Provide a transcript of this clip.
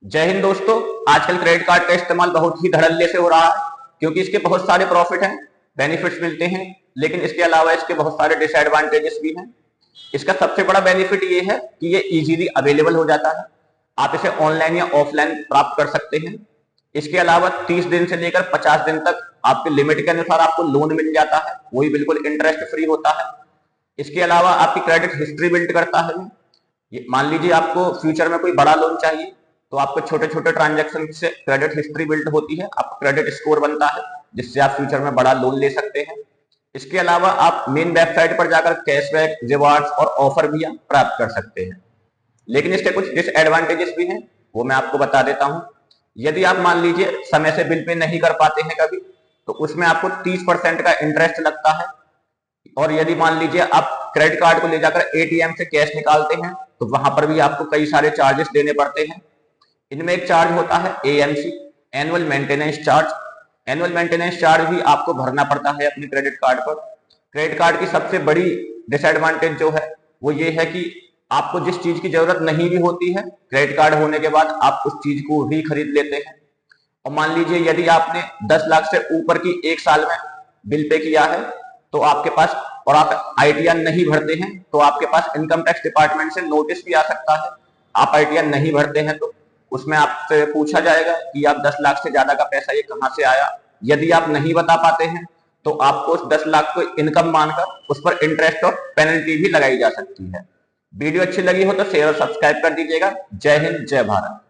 जय हिंद दोस्तों। आजकल क्रेडिट कार्ड का इस्तेमाल बहुत ही धड़ल्ले से हो रहा है क्योंकि इसके बहुत सारे प्रॉफिट हैं, बेनिफिट्स मिलते हैं, लेकिन इसके अलावा इसके बहुत सारे डिसएडवांटेजेस भी हैं। इसका सबसे बड़ा बेनिफिट ये है कि ये इजीली अवेलेबल हो जाता है। आप इसे ऑनलाइन या ऑफलाइन प्राप्त कर सकते हैं। इसके अलावा 30 दिन से लेकर 50 दिन तक आपके लिमिट के अनुसार आपको लोन मिल जाता है, वो भी बिल्कुल इंटरेस्ट फ्री होता है। इसके अलावा आपकी क्रेडिट हिस्ट्री बिल्ड करता है। ये मान लीजिए आपको फ्यूचर में कोई बड़ा लोन चाहिए तो आपको छोटे छोटे ट्रांजैक्शन से क्रेडिट हिस्ट्री बिल्ड होती है, आपका क्रेडिट स्कोर बनता है जिससे आप फ्यूचर में बड़ा लोन ले सकते हैं। इसके अलावा आप मेन वेबसाइट पर जाकर कैशबैक, रिवार्ड्स और ऑफर भी आप प्राप्त कर सकते हैं। लेकिन इसके कुछ डिसएडवांटेजेस भी हैं, वो मैं आपको बता देता हूं। यदि आप मान लीजिए समय से बिल पे नहीं कर पाते हैं कभी, तो उसमें आपको 30% का इंटरेस्ट लगता है। और यदि मान लीजिए आप क्रेडिट कार्ड को ले जाकर एटीएम से कैश निकालते हैं तो वहां पर भी आपको कई सारे चार्जेस देने पड़ते हैं। इनमें एक चार्ज होता है AMC, annual maintenance charge. Annual maintenance charge भी आपको भरना पड़ता है अपने क्रेडिट कार्ड पर। क्रेडिट कार्ड की सबसे बड़ी डिसएडवांटेज जो है वो ये है कि आपको जिस चीज की जरूरत नहीं भी होती है, क्रेडिट कार्ड होने के बाद आप उस चीज को भी खरीद लेते हैं। और मान लीजिए यदि आपने 10 लाख से ऊपर की एक साल में बिल पे किया है तो आपके पास, और आप आईटीआर नहीं भरते हैं तो आपके पास इनकम टैक्स डिपार्टमेंट से नोटिस भी आ सकता है। आप आईटीआर नहीं भरते हैं तो उसमें आपसे पूछा जाएगा कि आप 10 लाख से ज्यादा का पैसा ये कहां से आया। यदि आप नहीं बता पाते हैं तो आपको उस 10 लाख को इनकम मानकर उस पर इंटरेस्ट और पेनल्टी भी लगाई जा सकती है। वीडियो अच्छी लगी हो तो शेयर और सब्सक्राइब कर दीजिएगा। जय हिंद, जय भारत।